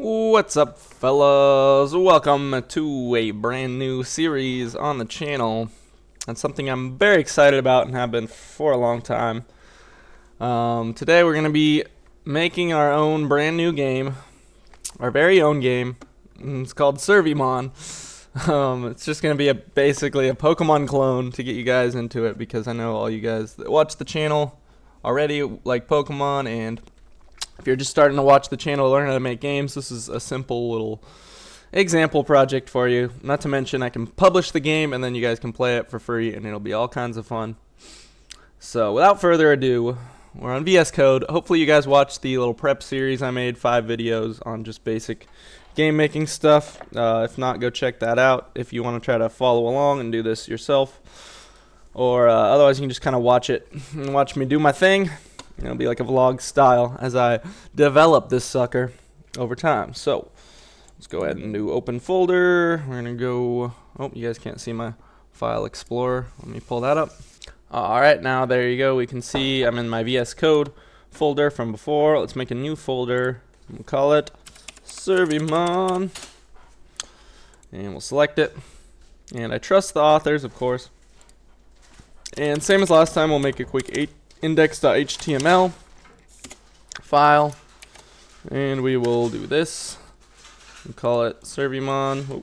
What's up, fellas? Welcome to a brand new series on the channel. That's something I'm very excited about and have been for a long time. Today we're going to be making our own brand new game, our very own game. It's called Servimon. It's just going to be basically a Pokemon clone to get you guys into it, because I know all you guys that watch the channel already like Pokemon, and if you're just starting to watch the channel to learn how to make games, this is a simple little example project for you. Not to mention I can publish the game and then you guys can play it for free and it'll be all kinds of fun. So without further ado, we're on VS Code. Hopefully you guys watched the little prep series I made, 5 videos on just basic game making stuff. If not, go check that out if you want to try to follow along and do this yourself. Or otherwise you can just kind of watch it and watch me do my thing. It'll be like a vlog style as I develop this sucker over time. So let's go ahead and do open folder. We're gonna go, oh, you guys can't see my file explorer. Let me pull that up. Alright, now there you go. We can see I'm in my VS Code folder from before. Let's make a new folder. We'll call it Servimon. And we'll select it. And I trust the authors, of course. And same as last time, we'll make a quick index.html file, and we will do this. We'll call it Servimon. Oh.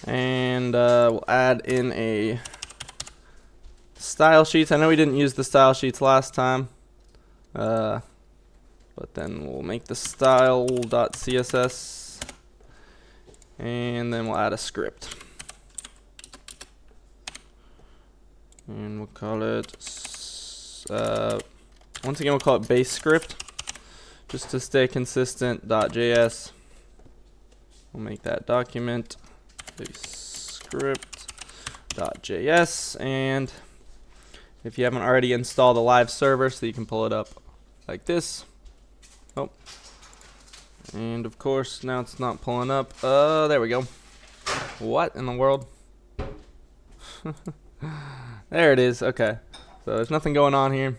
And we'll add in a style sheets. I know we didn't use the style sheets last time, but then we'll make the style.css, and then we'll add a script. And we'll call it, once again, we'll call it base script, just to stay consistent. .js. We'll make that document base script.js. And if you haven't already installed a live server, so you can pull it up like this. Oh, and of course, now it's not pulling up. There we go. What in the world? There it is. Okay, so there's nothing going on here.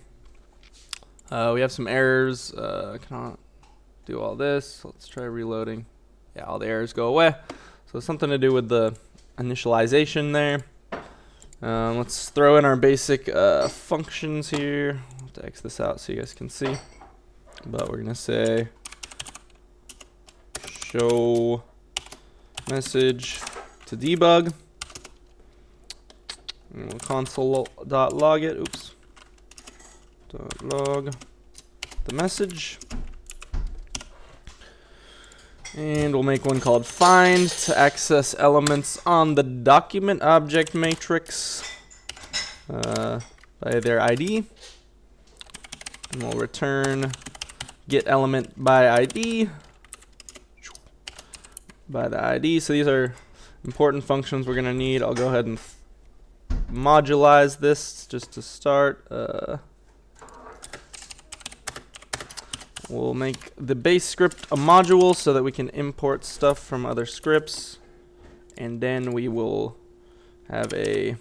We have some errors. Cannot do all this. Let's try reloading. Yeah, all the errors go away. So something to do with the initialization there. Let's throw in our basic functions here. I'll have to X this out so you guys can see. But we're gonna say show message to debug. And we'll console.log it. Oops. .log the message. And we'll make one called find to access elements on the document object matrix by their ID. And we'll return get element by ID by the ID. So these are important functions we're gonna need. I'll go ahead and modulize this just to start. We'll make the base script a module so that we can import stuff from other scripts, and then we will have a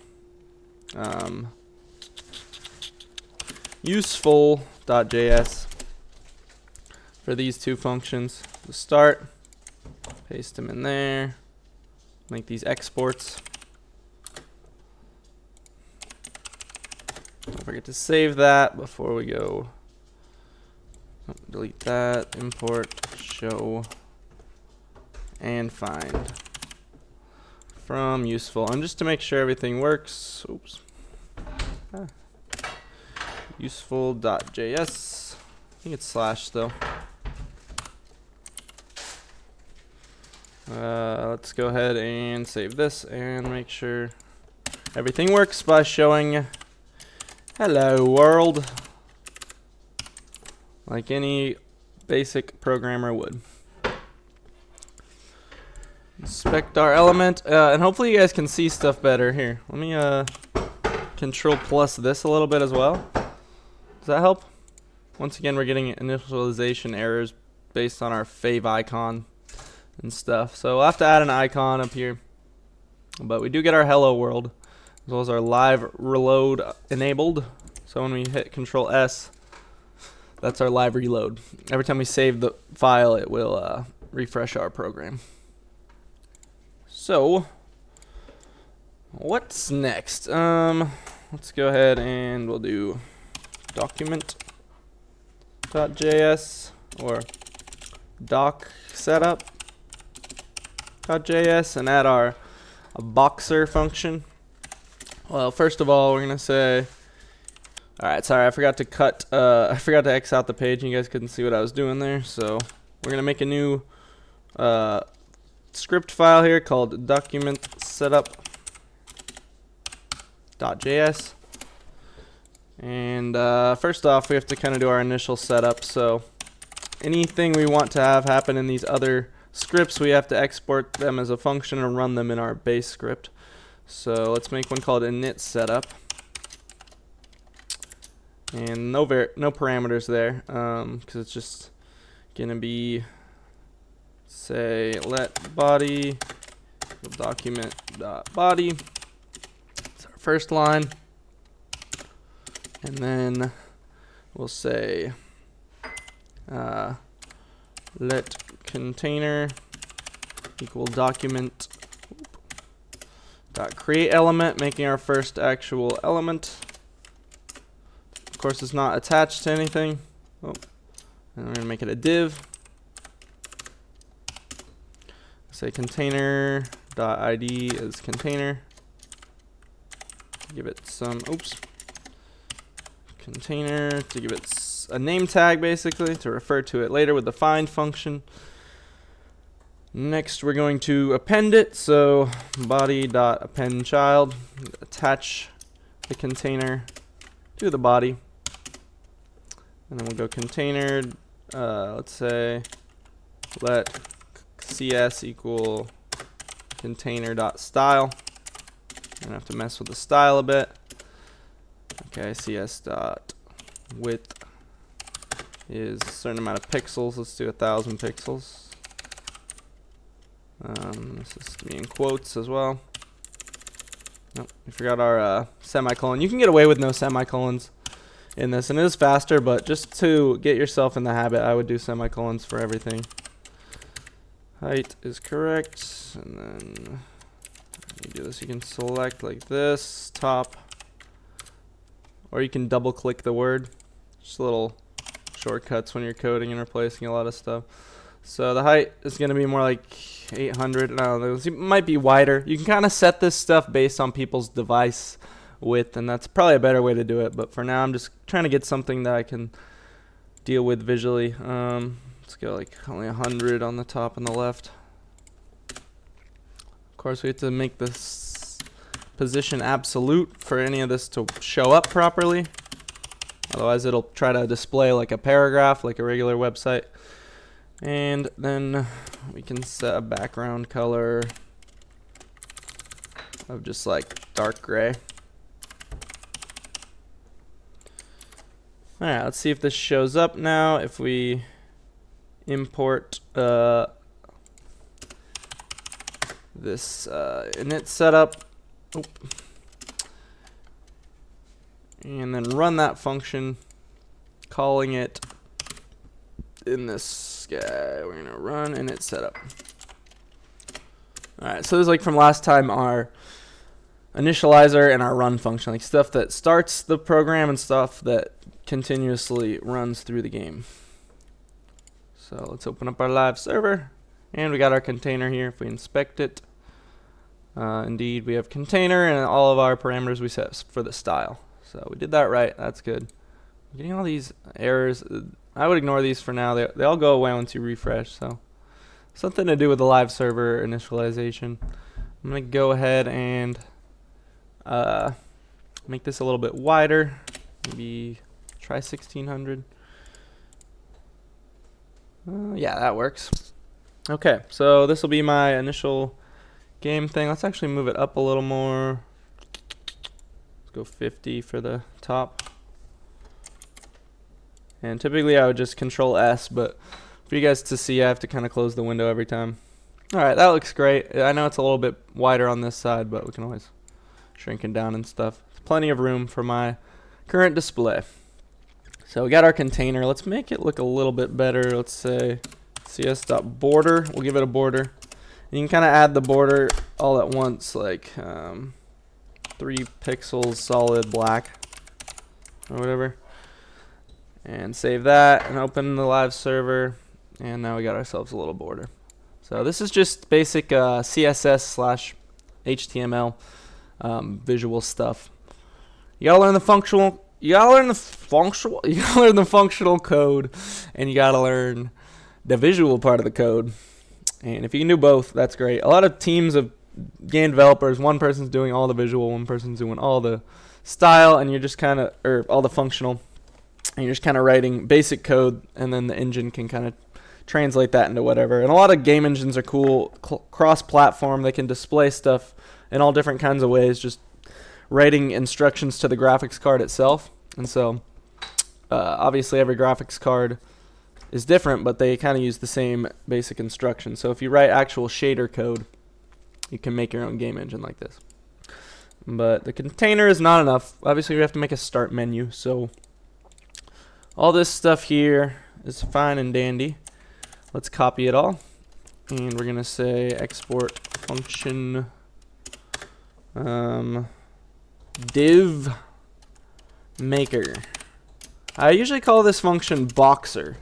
useful.js for these two functions. To start, paste them in there, make these exports. Don't forget to save that before we go. Oh, delete that. Import, show, and find from useful. And just to make sure everything works, oops. Useful.js. I think it's slash though. Let's go ahead and save this and make sure everything works by showing hello world, like any basic programmer would. Inspect our element, and hopefully you guys can see stuff better. Here, let me control plus this a little bit as well. Does that help? Once again, we're getting initialization errors based on our fave icon and stuff. So we'll have to add an icon up here. But we do get our hello world, as well as our live reload enabled. So when we hit Control S, That's our live reload. Every time we save the file, it will refresh our program. So, what's next? Let's go ahead and we'll do document.js or doc setup.js and add our boxer function. Well, first of all, we're gonna say, all right, sorry, I forgot to X out the page and you guys couldn't see what I was doing there. So we're gonna make a new script file here called document setup.js. And first off, we have to kind of do our initial setup. So anything we want to have happen in these other scripts, we have to export them as a function and run them in our base script. So let's make one called init setup. And no parameters there, because it's just gonna be, say, let body document.body. It's our first line, and then we'll say let container equal document dot create element, making our first actual element. Of course, it's not attached to anything. Oh, and we're gonna make it a div. Say container.id is container. Give it some, container to give it a name tag, basically, to refer to it later with the find function. Next, we're going to append it. So body.append child, attach the container to the body. And then we'll go container, let's say, let cs equal container.style. I'm gonna have to mess with the style a bit. Okay, cs.width is a certain amount of pixels. Let's do 1,000 pixels. This is to be in quotes as well. Nope, we forgot our semicolon. You can get away with no semicolons in this, and it is faster, but just to get yourself in the habit, I would do semicolons for everything. Height is correct, and then you do this. You can select like this, top, or you can double click the word. Just little shortcuts when you're coding and replacing a lot of stuff. So the height is going to be more like 800. I don't know, it might be wider. You can kind of set this stuff based on people's device width, and that's probably a better way to do it. But for now, I'm just trying to get something that I can deal with visually. Let's go like only 100 on the top and the left. Of course, we have to make this position absolute for any of this to show up properly. Otherwise, it'll try to display like a paragraph, like a regular website. And then we can set a background color of just like dark gray. Alright, let's see if this shows up now. If we import this init setup, and then run that function, calling it in this guy, we're gonna run init setup. Alright, so this is like from last time, our initializer and our run function, like stuff that starts the program and stuff that continuously runs through the game. So let's open up our live server, and we got our container here. If we inspect it, indeed we have container and all of our parameters we set for the style. So we did that right, that's good. I'm getting all these errors. I would ignore these for now. They all go away once you refresh, so something to do with the live server initialization. I'm going to go ahead and make this a little bit wider. Maybe try 1600. Yeah, that works. Okay, so this will be my initial game thing. Let's actually move it up a little more. Let's go 50 for the top. And typically I would just Control S, but for you guys to see, I have to kind of close the window every time. Alright, that looks great. I know it's a little bit wider on this side, but we can always shrink it down and stuff. There's plenty of room for my current display. So we got our container. Let's make it look a little bit better. Let's say cs.border. We'll give it a border. And you can kind of add the border all at once, like 3 pixels solid black or whatever. And save that and open the live server. And now we got ourselves a little border. So this is just basic CSS/HTML visual stuff. You gotta learn the functional. You gotta learn the functional. You gotta learn the functional code, and you gotta learn the visual part of the code. And if you can do both, that's great. A lot of teams of game developers, one person's doing all the visual, one person's doing all the style, and you're just kind of, or all the functional, and you're just kind of writing basic code, and then the engine can kind of translate that into whatever. And a lot of game engines are cool, cross-platform. They can display stuff in all different kinds of ways, just writing instructions to the graphics card itself. And so obviously every graphics card is different, but they kind of use the same basic instructions. So if you write actual shader code, you can make your own game engine like this. But the container is not enough. Obviously we have to make a start menu. So all this stuff here is fine and dandy. Let's copy it all, and we're gonna say export function div maker. I usually call this function boxer,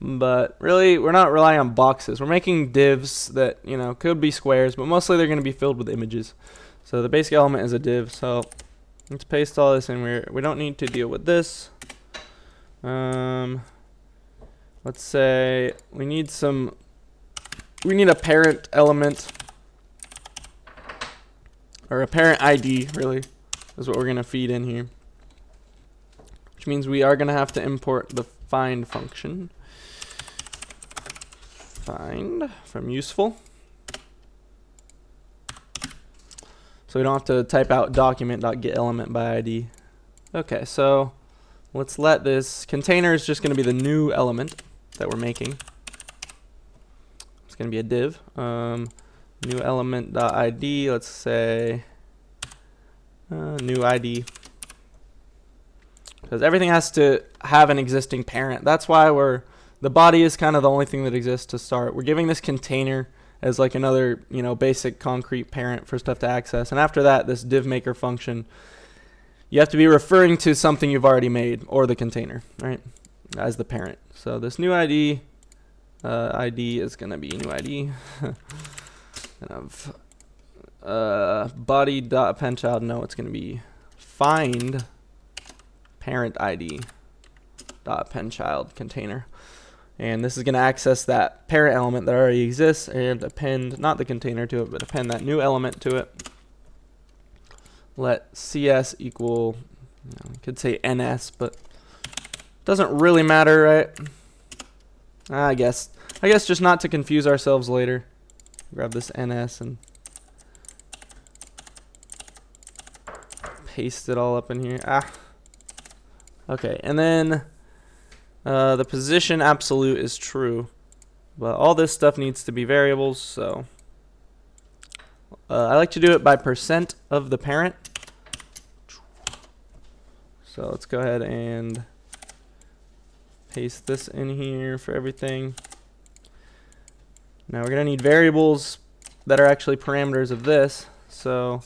but really we're not relying on boxes. We're making divs that, you know, could be squares, but mostly they're going to be filled with images. So the basic element is a div. So let's paste all this in. We don't need to deal with this. Let's say we need a parent element, or a parent ID, really, is what we're going to feed in here. Which means we are going to have to import the find function. Find from useful. So we don't have to type out document.getElement by ID. Okay, so let's let this container is just going to be the new element that we're making. It's going to be a div. New element.id, let's say new ID. Because everything has to have an existing parent. That's why the body is kind of the only thing that exists to start. We're giving this container as like another, you know, basic concrete parent for stuff to access. And after that, this div maker function, you have to be referring to something you've already made, or the container, right, as the parent. So this new ID, ID is going to be new ID. Body.appendChild, no, it's going to be find parent ID .appendChild container. And this is going to access that parent element that already exists and append, not the container to it, but append that new element to it. Let CS equal, you know, could say NS, but doesn't really matter, right? I guess just not to confuse ourselves later. Grab this NS and paste it all up in here. Okay, and then the position absolute is true, but all this stuff needs to be variables. So I like to do it by % of the parent. So let's go ahead and paste this in here for everything. Now we're going to need variables that are actually parameters of this. So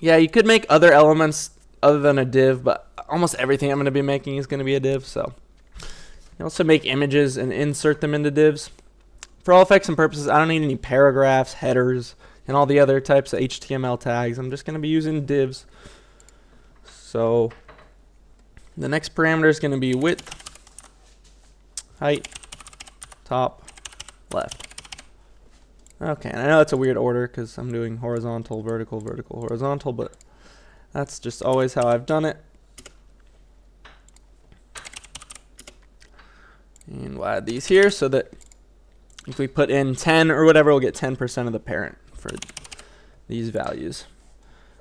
yeah, you could make other elements other than a div, but almost everything I'm going to be making is going to be a div. So you also make images and insert them into divs. For all effects and purposes, I don't need any paragraphs, headers, and all the other types of HTML tags. I'm just going to be using divs. So the next parameter is going to be width, height, top, left. Okay, and I know it's a weird order because I'm doing horizontal, vertical, vertical, horizontal, but that's just always how I've done it. And we'll add these here so that if we put in 10 or whatever, we'll get 10% of the parent for these values.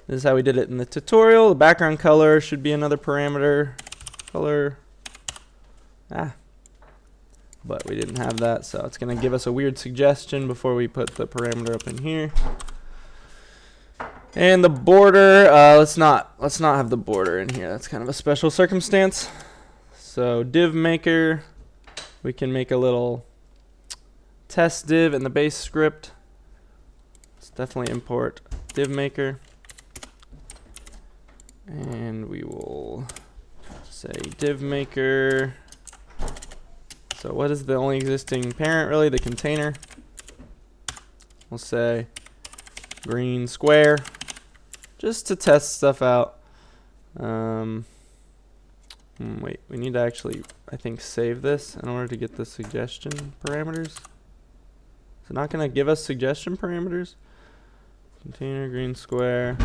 This is how we did it in the tutorial. The background color should be another parameter. Color. But we didn't have that, so it's going to give us a weird suggestion before we put the parameter up in here. And the border, let's not have the border in here. That's kind of a special circumstance. So div maker, we can make a little test div in the base script. Let's definitely import div maker. And we will say div maker. So what is the only existing parent really? The container. We'll say green square, just to test stuff out. Wait, we need to actually, I think, save this in order to get the suggestion parameters. Is it not going to give us suggestion parameters? Container, green square,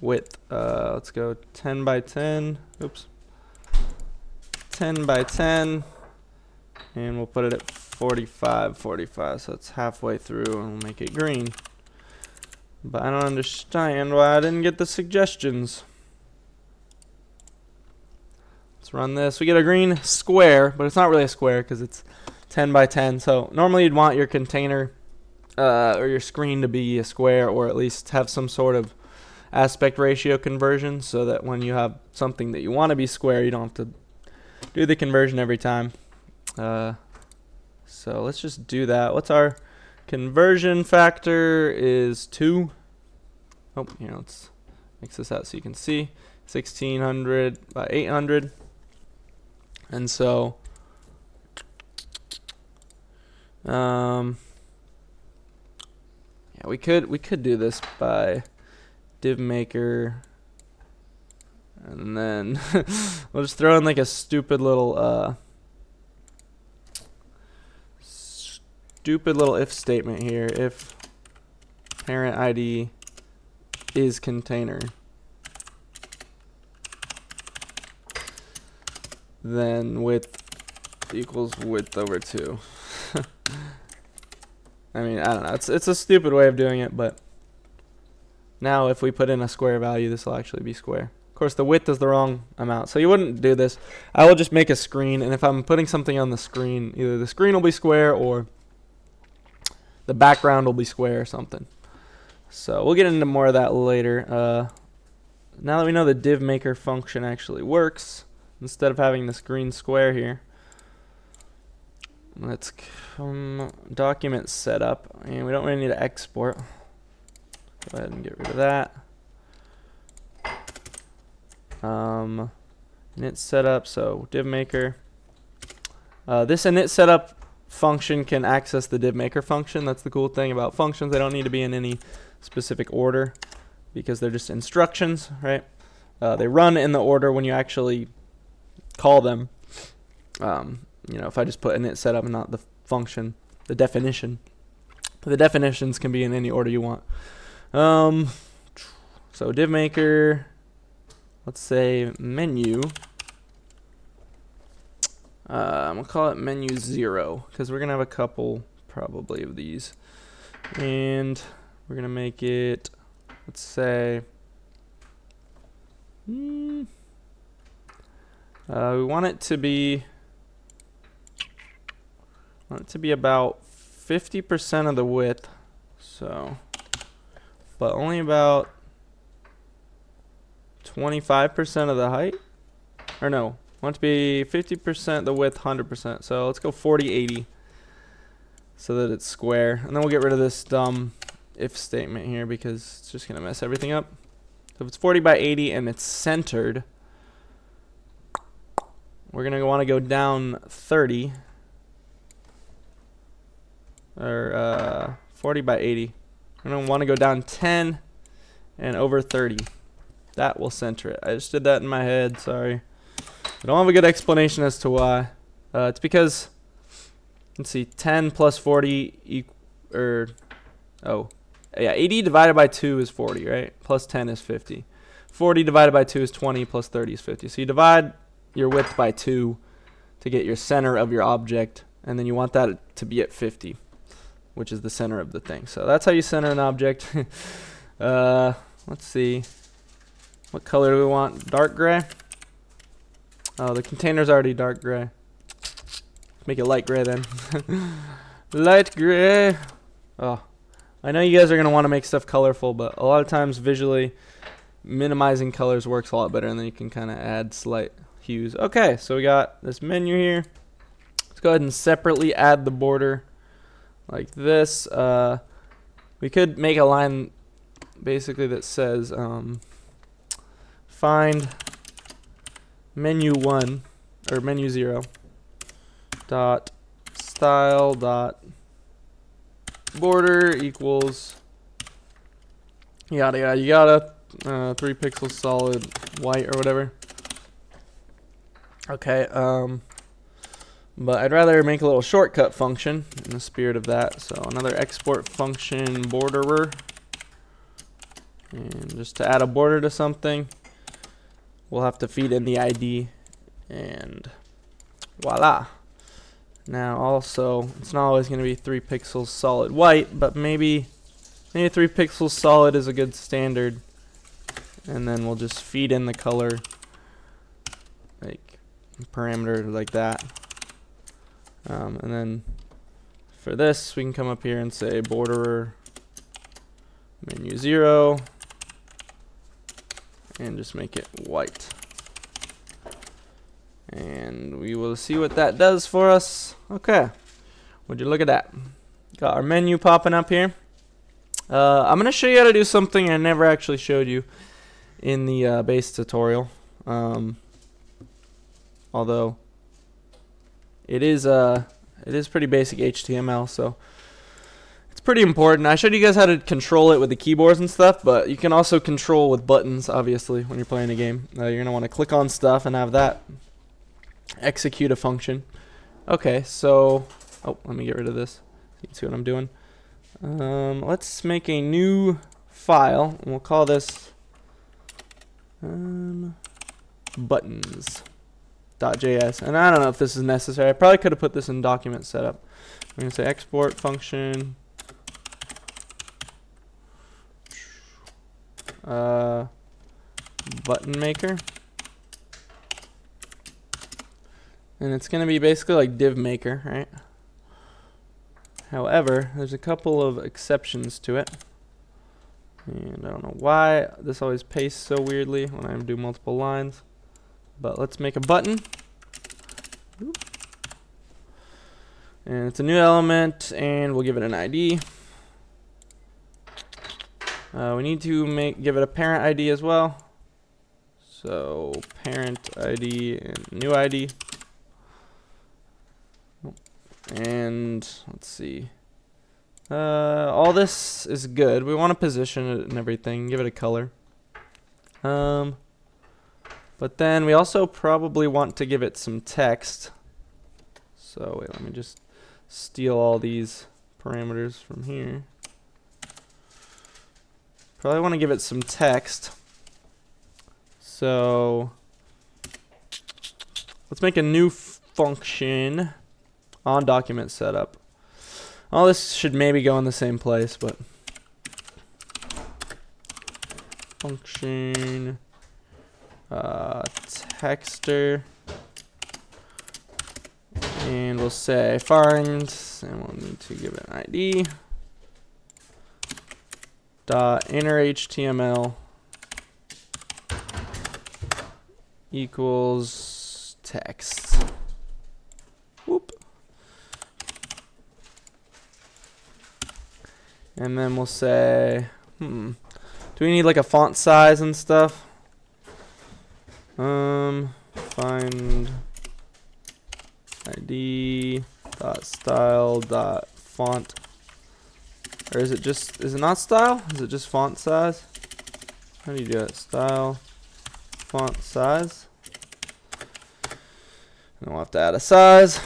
width. Let's go 10 by 10. Oops. 10 by 10. And we'll put it at 45, so it's halfway through, and we'll make it green. But I don't understand why I didn't get the suggestions. Let's run this. We get a green square, but it's not really a square because it's 10 by 10. So normally you'd want your container or your screen to be a square, or at least have some sort of aspect ratio conversion, so that when you have something that you want to be square, you don't have to do the conversion every time. So let's just do that. What's our conversion factor? Is 2. Oh, here, let's mix this out so you can see. 1600 by 800. And so yeah, we could do this by div maker, and then we'll just throw in like a stupid little if statement here. If parent ID is container, then width equals width over 2. I mean, I don't know. It's a stupid way of doing it, but now if we put in a square value, this will actually be square. Of course, the width is the wrong amount, so you wouldn't do this. I will just make a screen, and if I'm putting something on the screen, either the screen will be square or the background will be square or something. So we'll get into more of that later. Now that we know the div maker function actually works, instead of having this green square here, let's come document setup, and we don't really need to export. Go ahead and get rid of that. Init setup, so div maker. This init setup function can access the div maker function. That's the cool thing about functions. They don't need to be in any specific order because they're just instructions, right? They run in the order when you actually call them. You know, if I just put init setup and not the function, the definition. The definitions can be in any order you want. So div maker, let's say menu. I'm gonna call it menu 0 because we're gonna have a couple probably of these, and we're gonna make it, let's say, we want it to be about 50% of the width, so, but only about 25% of the height, or no. Want to be 50% the width, 100%. So let's go 40-80 so that it's square. And then we'll get rid of this dumb if statement here because it's just going to mess everything up. So if it's 40 by 80 and it's centered, we're going to want to go down 30. Or 40 by 80. We're going to want to go down 10 and over 30. That will center it. I just did that in my head, sorry. I don't have a good explanation as to why. It's because, let's see, 10 plus 40 80 divided by 2 is 40, right? Plus 10 is 50. 40 divided by 2 is 20, plus 30 is 50. So you divide your width by 2 to get your center of your object, and then you want that to be at 50, which is the center of the thing. So that's how you center an object. Let's see. What color do we want? Dark gray? Oh, the container's already dark gray. Make it light gray then. Light gray. Oh, I know you guys are going to want to make stuff colorful, but a lot of times visually minimizing colors works a lot better, and then you can kind of add slight hues. Okay, so we got this menu here. Let's go ahead and separately add the border like this. We could make a line basically that says find menu 1 or menu 0 dot style dot border equals yada yada yada 3 pixels solid white or whatever. Okay, but I'd rather make a little shortcut function in the spirit of that. So another export function borderer, and just to add a border to something, we'll have to feed in the ID, and voila. Now also, it's not always going to be 3 pixels solid white, but maybe 3 pixels solid is a good standard, and then we'll just feed in the color like parameter like that. And then for this, we can come up here and say borderer menu 0 and just make it white. And we will see what that does for us. Okay, would you look at that? Got our menu popping up here. I'm going to show you how to do something I never actually showed you in the base tutorial. Although it is pretty basic HTML, so it's pretty important. I showed you guys how to control it with the keyboards and stuff, but you can also control with buttons, obviously, when you're playing a game. You're going to want to click on stuff and have that execute a function. Okay, so let me get rid of this so you can see what I'm doing. Let's make a new file, and we'll call this buttons.js. And I don't know if this is necessary. I probably could have put this in document setup. I'm going to say export function button maker. And it's going to be basically like div maker, right? However, there's a couple of exceptions to it. And I don't know why this always pastes so weirdly when I do multiple lines. But let's make a button. And it's a new element, and we'll give it an ID. We need to give it a parent ID as well. So parent ID and new ID. And let's see. All this is good. We want to position it and everything, give it a color. But then we also probably want to give it some text. So wait, let me just steal all these parameters from here. Probably want to give it some text. So let's make a new function on document setup. All this should maybe go in the same place, but function texter, and we'll say find, and we'll need to give it an ID dot inner HTML equals text. Whoop. And then we'll say, do we need like a font size and stuff? Find ID dot style dot font, or is it not style? Is it just font size? How do you do it? Style font size, and we'll have to add a size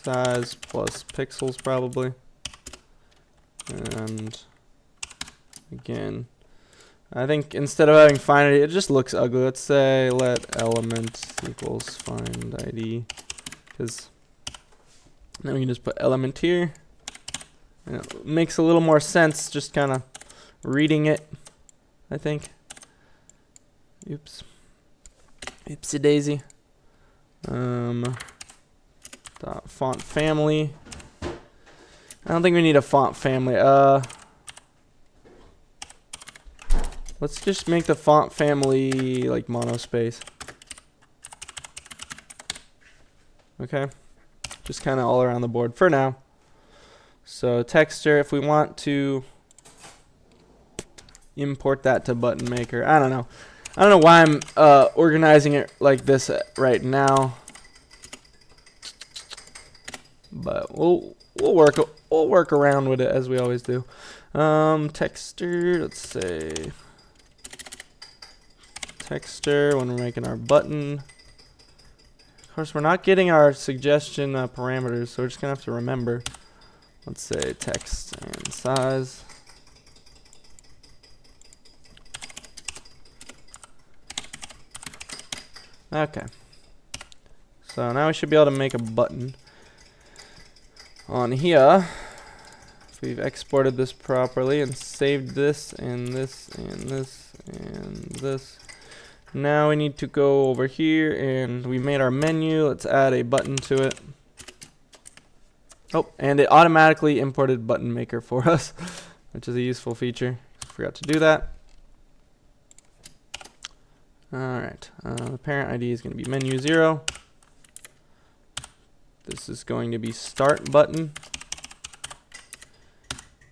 plus pixels probably. And again, I think instead of having find ID, it just looks ugly. Let's say let element equals find ID, because then we can just put element here, and it makes a little more sense just kind of reading it, I think. Oops. Oopsie daisy. Dot font family I don't think we need a font family. Let's just make the font family like monospace. Okay. Just kind of all around the board for now. So texture, if we want to import that to button maker, I don't know. I don't know why I'm organizing it like this right now, but we'll work around with it as we always do. Texture, let's say texture when we're making our button. Of course, we're not getting our suggestion parameters, so we're just gonna have to remember. Let's say text and size. Okay. So now we should be able to make a button on here. If we've exported this properly and saved this and this and this and this. Now we need to go over here and we made our menu. Let's add a button to it. Oh, and it automatically imported button maker for us, which is a useful feature. Forgot to do that. Alright, the parent ID is going to be menu 0. This is going to be start button.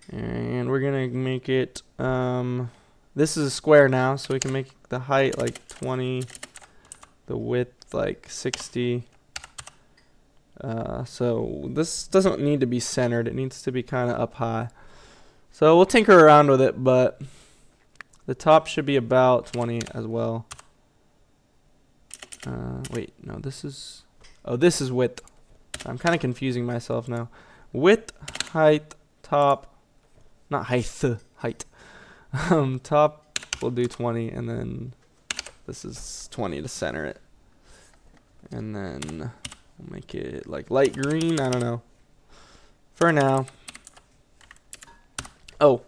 And we're going to make it, this is a square now, so we can make the height like 20, the width like 60. So this doesn't need to be centered, it needs to be kind of up high. So we'll tinker around with it, but the top should be about 20 as well. Wait, no, this is, oh, this is width. I'm kind of confusing myself now. Width, height, top, not height, height. Top, we'll do 20, and then this is 20 to center it. And then we'll make it like light green, I don't know. For now. Oh,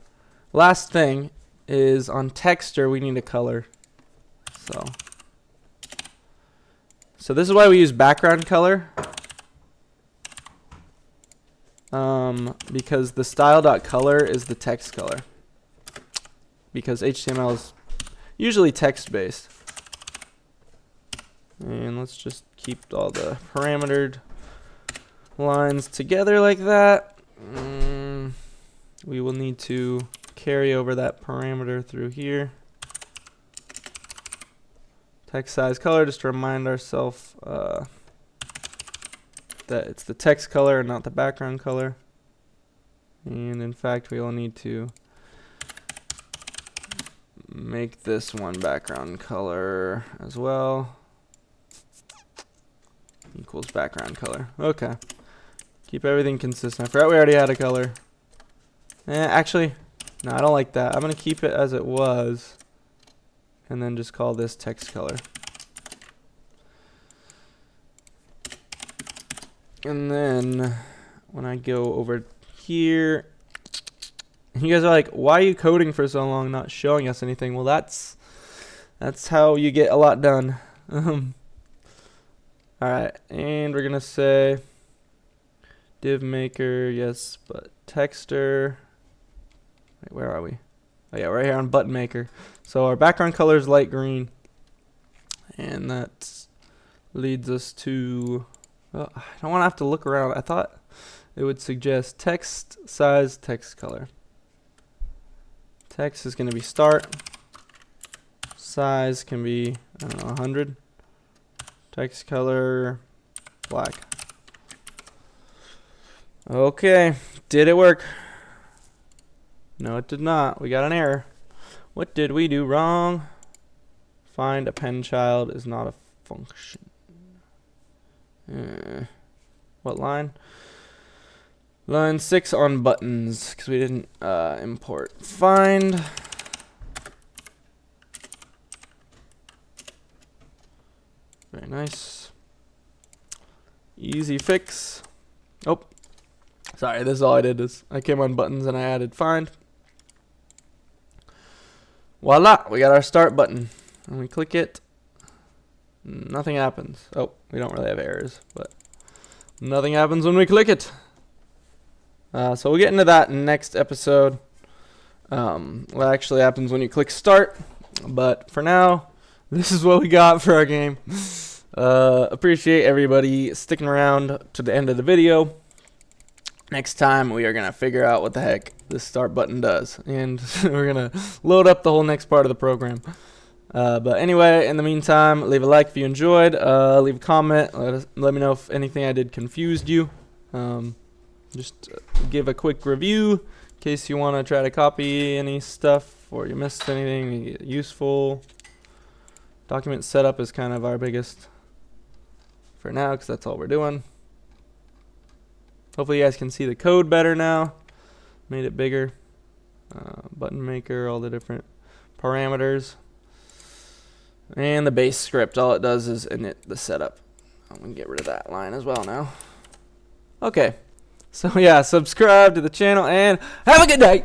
last thing is on texture, we need a color. So this is why we use background color. Because the style.color is the text color. Because HTML is usually text based. And let's just keep all the parametered lines together like that. We will need to carry over that parameter through here. Text size color, just to remind ourselves that it's the text color and not the background color. And in fact, we will need to make this one background color as well. Equals background color. Okay. Keep everything consistent. I forgot we already had a color. Actually, no, I don't like that. I'm going to keep it as it was. And then just call this text color. And then when I go over here, you guys are like, why are you coding for so long, not showing us anything? Well, that's how you get a lot done. Alright, and we're going to say div maker, yes, but texture. Wait, where are we? Oh yeah, right here on button maker. So our background color is light green. And that leads us to, well, I don't want to have to look around. I thought it would suggest text size, text color. Text is going to be start. Size can be, I don't know, 100. Text color, black. Okay, did it work? No, it did not. We got an error. What did we do wrong? Find append child is not a function. What line? Line 6 on buttons, because we didn't import. Find. Very nice. Easy fix. Oh, sorry, this is all I did is I came on buttons and I added find. Voila, we got our start button. And we click it, nothing happens. Oh, we don't really have errors, but nothing happens when we click it. So we'll get into that next episode. What actually happens when you click start. But for now, this is what we got for our game. Appreciate everybody sticking around to the end of the video. Next time, we are going to figure out what the heck this start button does. And we're going to load up the whole next part of the program. But anyway, in the meantime, leave a like if you enjoyed. Leave a comment. Let me know if anything I did confused you. Just give a quick review in case you want to try to copy any stuff or you missed anything useful. Document setup is kind of our biggest for now because that's all we're doing. Hopefully you guys can see the code better now. Made it bigger. Button maker, all the different parameters. And the base script, all it does is init the setup. I'm going to get rid of that line as well now. Okay. So yeah, subscribe to the channel and have a good day.